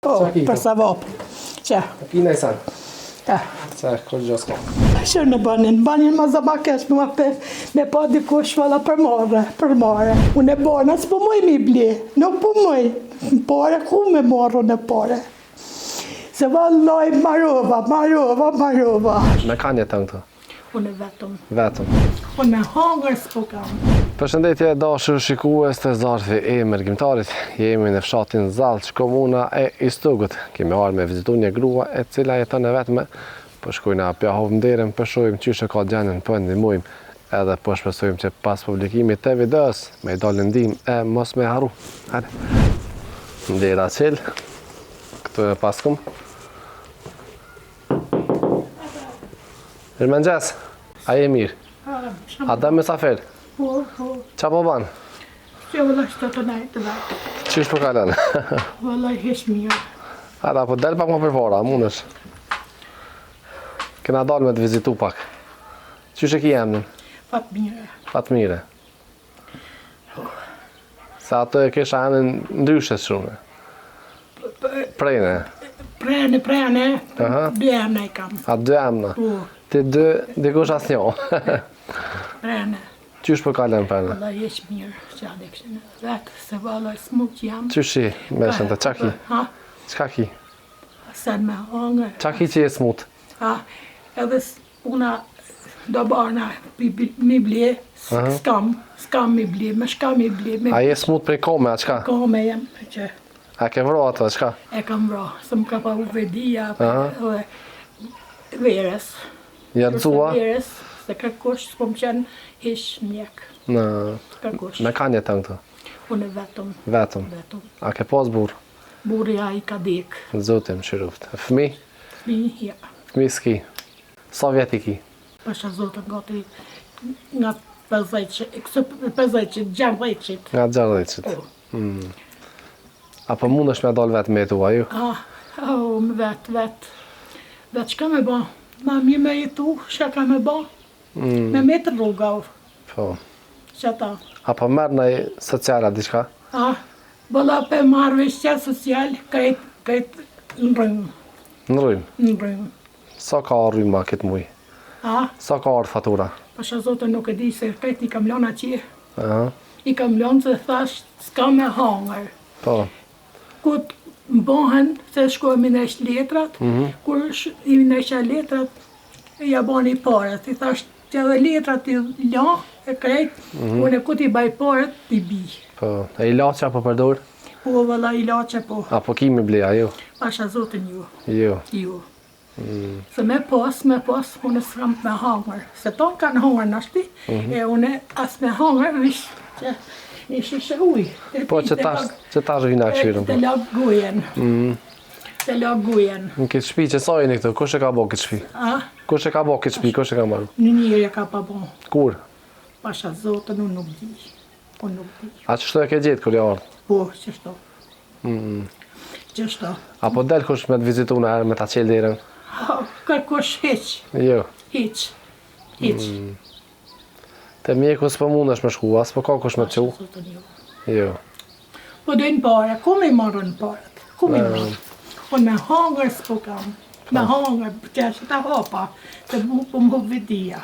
Për sa vop. Që? Pina i san. Ja. Se, kur gjë s'ka. Shër në banin ma zamakesh me pa dikush valla për more. Unë e bona s'po moj mi bli, nuk po moj. Pare, ku me morru në pare? Se vallaj marova. Me kanë jetën këtu? Unë e vetëm. Vetëm. Unë me hangër s'po kam. Përshëndetje dashur shikues të Zarfi Emër Gjimtarit. Jemi në fshatin Zallç, komuna e Istugut. Kemi ardhur me vizitu një grua e cila jeton e vetme. Po shkojna pja hovë nderën, po shohim çysh e ka gjendjen, po ndihmojmë. Edhe po shpresojmë që pas publikimit të videos me dalë ndihmë e mos me harru. Hajde. Ndera qel. Këtu e paskum. Mirëmëngjes. A je mirë? A da mesafer? Po. Qa po banë? Që vëllaj shtë të najtë vetë. Qysh po kalën? Vëllaj hesh mirë. Ata, po del pak më përpara, mundesh. Kena dalë me të vizitu pak. Qysh e ki emnin? Fatmire. Fatmire. Se ato e kisha emnin ndryshes shumë. Prejne. Prene. Dy emna I kam. A dy emna? Po. Ti dy, dikush as njo. Prene. Qysh po kalën prene? Vëllaj hesh mirë. Që adhe këshën vetë. Se vëllaj smuq jam. Qysh i, meshen të qaki? Ha? Qka ki? Sen me hangër. Qaki që je smut? Ha? Edhe una do barna mi blie. Skam mi blie. Me shka mi blie. A je smut prej kome, a qka? Kome jem. Që A ke vro ato, a qka? e kam vra. Se më ka pa u vedia. Dhe verës. Jarëzua? Verës. Se ka kush s'po më qenë ish mjek. Në... Ka kush. Me kanë jetën këtu? Unë e vetëm. Vetëm? A ke pas burë? Burja I ka dek. Zotim shiruft. Fëmi? Ja. Fëmi s'ki? Sa vjet I ki? Pasha zotën gati nga 50 gjardhejqit. Nga 60. Apo mundesh me dal vetë me tua, ju? Me vetë. Vetë qka me ba? Ma mirë me jetu, që ka me ba? Me metë rruga. Po. Që ta. Apo merë në sociala diçka? Bëlla pe marrë veshja social, kajt në rrëmë. Në rrymë? Në rrëmë. Sa ka rryma këtë muj? Sa ka ardhë fatura? Pasha zotën nuk e di se kajt I kam lona qirë. I kam lonë se thash s'ka me hangër. Po. Kut bëhen se shkojmë në letrat, kur I në letrat, ja bani paret. I thash që edhe letrat I la, e krejt, unë e kut I baj paret, I bi. Po. E ilaqa po përdor? Po, vëlla ilaqa po. Apo kimi bleja, ju? Pasha zotën ju. Ju. Se me pas, unë s'kam me hangër. Se tonë kanë hangër nashti, e unë as me hangër, vish që ishe uj. Po, që tash vina këshirën? Të lak gujen. Të lak gujen. Në këtë shpi, që sa jeni këtu? Kush e ka bo këtë shpi? Kush e ka bo këtë shpi? Kush e ka marru? Në njërë ka pa bo. Kur? Pasha zotën, unë nuk di. A qështu e ke gjetë kër ja ardhë? Po, qështu. Qështu. Apo del kush me të vizitu në herë me ta qelë derën? Ka kush heq. Jo. Heq. Te mjeku s'po mundesh me shku, as po ka kush me të qu? Pasha zotën ju. Jo. Po dojnë pare, ku me marrë në paret? Ku me marrë? Po me hangër s'po kam. Me hangër, që është ta hopa, se po më vidia.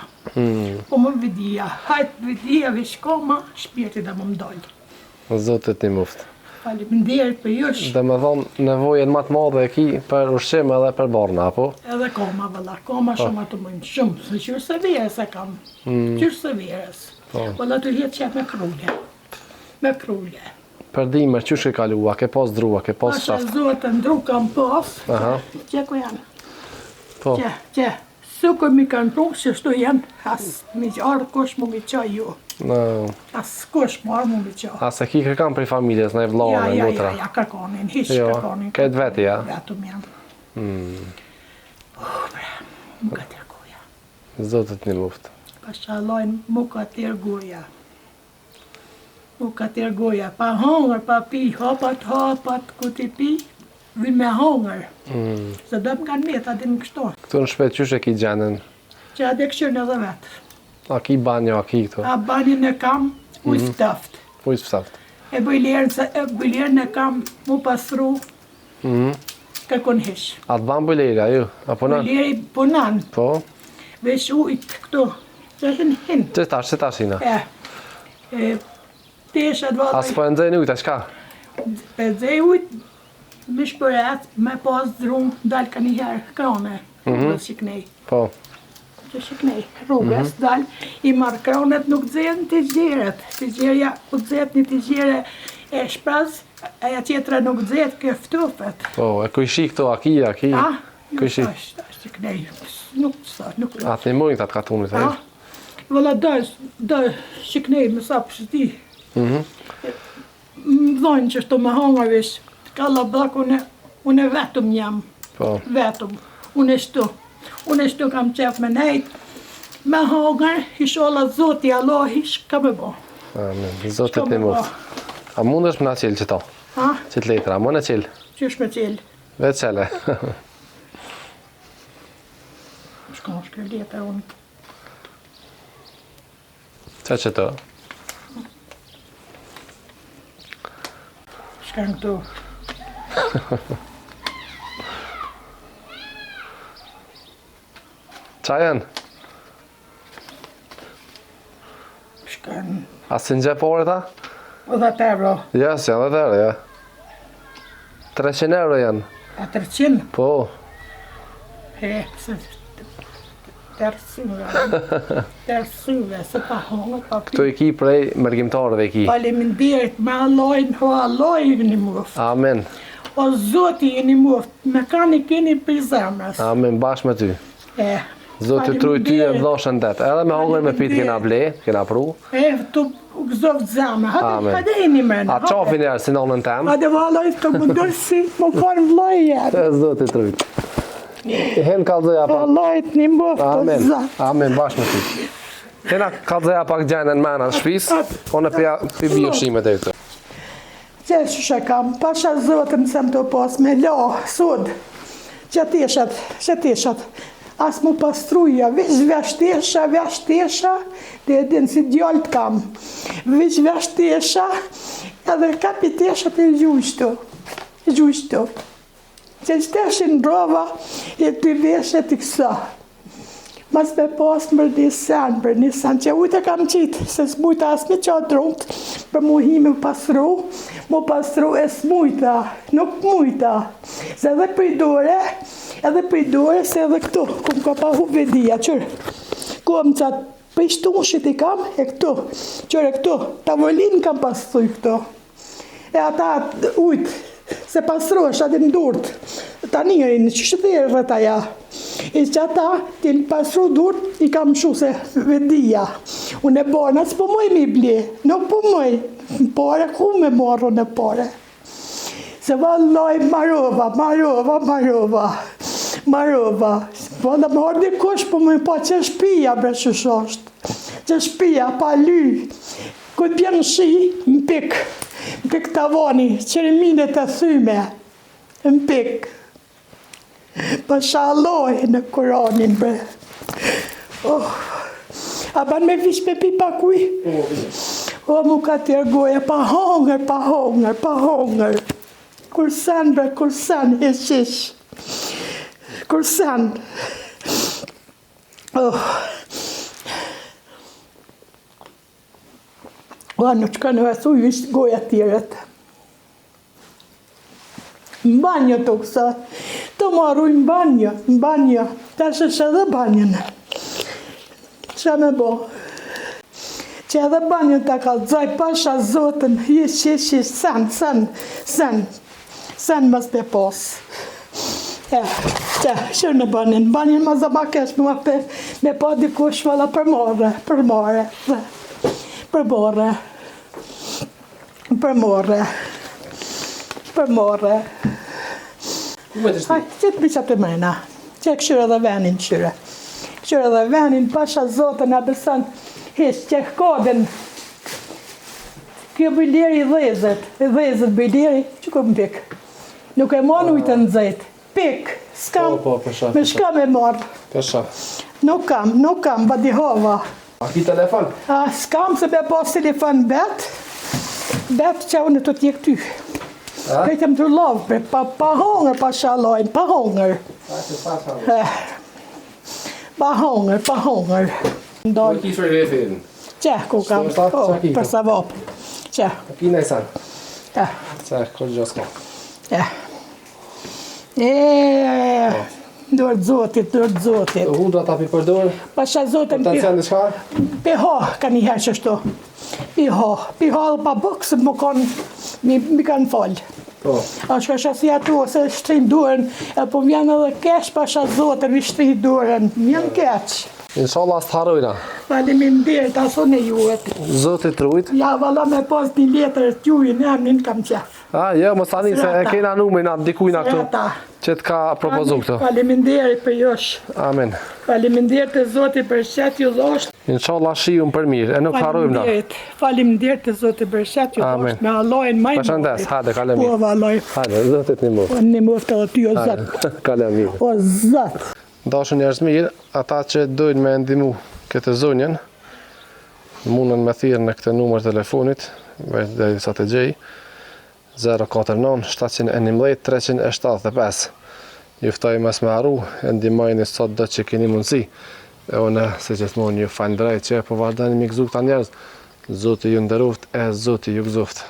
Po më vidia. Hajtë vidia, vish koma, shpirti dhe më mdojnë. Zotit një muftë. Faleminderit për jush. Dhe me thonë nevojën më të madhe e ki për ushqim edhe për barna, apo? Edhe koma, vëlla, koma shumë atë mëjnë shumë, se qërë se verës e kam. Qërë se verës. Vëlla të rjetë që me krullje. Me krullje. Për dimër, qysh ke kalua, ke pas drua, ke pas Pasha shaft? zotën, dru kam pas. Që ku janë? Po. Që. Sukur mi kanë pru, që shtu janë, as mi qarë kush mu mi qaj ju. As kush mu arë mu mi qaj. A se ki kërkam për familjes, në e vlanë, në motra? Ja, kërkonin, hish kërkonin. Këtë veti, ja? Vetëm janë. Bre, mu ka tërgoja. Zotit një muftë. Pasha lojnë, mu ka tërgoja. Mu ka tërgoja, pa hongër, pa pi, hapat, ku ti pi, vinë me hongër. Se do më kanë meta, dhe në kështu. Këtu në shpet, qysh e ki gjendën? Që adhe këshirën edhe vetë. A ki banjo, a ki këtu? A banjën e kam, ujë ftaft. Ujë ftaft. E bëjlerën e kam mu pasru, kërkon hish. Atë ban buleri, a ju? A punon? Buleri punon. Po? Vesh ujt këtu. Që hin. Që tash hina? Tesha të As po e nxejnë ujta, shka? E nxej ujt, me shpëret, me pas drum, dal ka njëherë krone. Që shiknej. Po. Që shiknej. Rrugës, dal, i marrë kronet nuk dzejnë të gjeret. Të gjerja, u dzet një të gjere e shpraz, aja tjetra nuk dzet, kjo ftufet. Po, e kuj shi këto, a ki? Kuj shi? Tash shiknej. Nuk sa, nuk. Atë një mujnë të atë katunit, a ju? Vëlla da shiknej me sa pështi. Më dhojnë që shto me hanga vish. Kalla bak, unë vetëm jam. Po. Vetëm. Unë shtu kam qef me nejt. Me hangar, isholla Zoti Allah, ish ka me bo. Amen. Zotit një muft. A mund është më na qilë që to? Qëtë letra, a mund e qilë? Qysh me qilë? Vetë qele. Shka shkër letra unë. Që të? Shka në këtu. Qa janë? Shka në... Asë në gjepore ta? 10 euro. Ja, si janë dhe tërë, ja. 300 euro janë. A 300? Po. Se... Tersyve, se pa hongë, pa pi. Këto i ki prej mërgjimtarëve i ki. Faleminderit me Allahin, ho Allahin një muft. Amen. O Zoti një muft, me kanë i keni për zemrës. Amen, bashkë me ty. Zoti truj ty e vdo shëndet. Edhe me hongër me pit kena ble, kena pru. Tu gëzovë zemë, hade e një menë. A qafin e si nonën tem. Hade valojt të më si, më kanë vloj jetë. Zoti truj. Hen kalzoja pak. Valojt një muft, o Amen. Zot. Amen, bashkë me ty. Hena kalzoja pak gjenën mena në shpis, unë pi bioshimet e këtë. Që shë kam, pasha Zotën se më të pas me la, sud. Që tishat. As mu pastruja, vish veshtesha, dhe edhe si djallët kam. Vish veshtesha, edhe kapitesha të gjujshtu. Që shteshin brova, e të veshet të kësa. Mas me pas për një sen, që ujtë e kam qitë, se s'mujta as me qatë drungt, për mu hi me pastru e s'mujta, nuk mujta. Se edhe për i dore, se edhe këtu, ku më ka pa hu vedia, qërë. Ku më qatë për i shtushit i kam, e këtu, qërë këtu, tavolin kam pastru këtu. E ata ujtë, se pastruash atë në durt, ta njërin, që shëtërë rëtaja. E që ata, të pasru durt, i kam shu se vedia. Unë e borë, nësë po mëj mi ble, nuk po mëj, në pare, ku me morru në pare. Se valloj, marova. Valla më ordi kush, po mëj pa që shpia, bre që shosht. Që shpia, pa ly. Këtë bjenë shi, më pik tavani, qërëmine të thyme, më pik. Pashaloj në Kuranin, bre. A ban me vish me pipa kuj? O, mu ka tjergoja, pa hongër. Kursan, bre, kursan, heqish. Kursan. O, në që kanë vesu, vish goja tjeret. Në banjo të kësa, të marruj në banjo, të shësh edhe banjën. Që me bo? Që edhe banjën të ka dzaj pasha Zotën, jesh, sen mas të pos. Që në banjën ma zama kesh me pa dikush vala për more. Që të bisha të mrena, që e këshyre dhe venin qyre. Këshyre dhe venin, pasha Zotën a besan, hish që e kodin. Kjo bëjleri dhezet bëjleri, që ku më pik? Nuk e mon ujtë në zet, pik, s'kam, me shka me marrë. Nuk kam, ba di hova. A ki telefon? S'kam se me pas telefon bet që unë të tjek ty. Vetëm të lovë, pa hongër, pa shalojnë, pa hongër. Pa hongër. Vad kiffer det fin? Që, ku kam, për sa vopë. Që. Kina i san. Ja. Sa, kur gjoska. Ja. Dorë zotit. Hudra ta pi përdor. Pasha zotin Potencial në shka? piho ka një herë qështu. Piho pa bukë, më konë, mi kanë folë. Po. A shka shasi atu, se shtrin duren, po vjen edhe kesh pasha zotin, mi shtrin duren, vjen keq. Inshallah së të harojna. Faleminderit, asun e juet. Zotit rujt. Ja, valla me pas një letër të juj, në emnin kam qef. Jo, më tani se e kena numrin atë dikujna këtu. Sreta. Që të ka propozu këtu. Faleminderit për josh. Amen. Faleminderit të Zotit për shet ju dhosht. Inshallah shijun për mirë, e nuk harojmë na. Faleminderit të Zotit për shet ju Amen. dhosht. Me Allahin maj Përshëndes, hajde, kale Po, mirë. vallaj. Hajde, zotit një mu. Po, një muftë edhe ty, o Zot. Hajde, kale mirë. O Zot. Dashur njerëz mirë, ata që dojnë me ndihmu këtë zonjën, mundën me thirrë në këtë numër telefonit, deri sa të gjej, 049 711 375. Ju ftoj mos me harru, e ndihmojeni sot do që keni mundësi. E unë, si gjithmonë, ju falenderoj që po vazhdoni me gëzuar këta njerëz. Zoti ju nderoft, e Zoti ju gëzoft.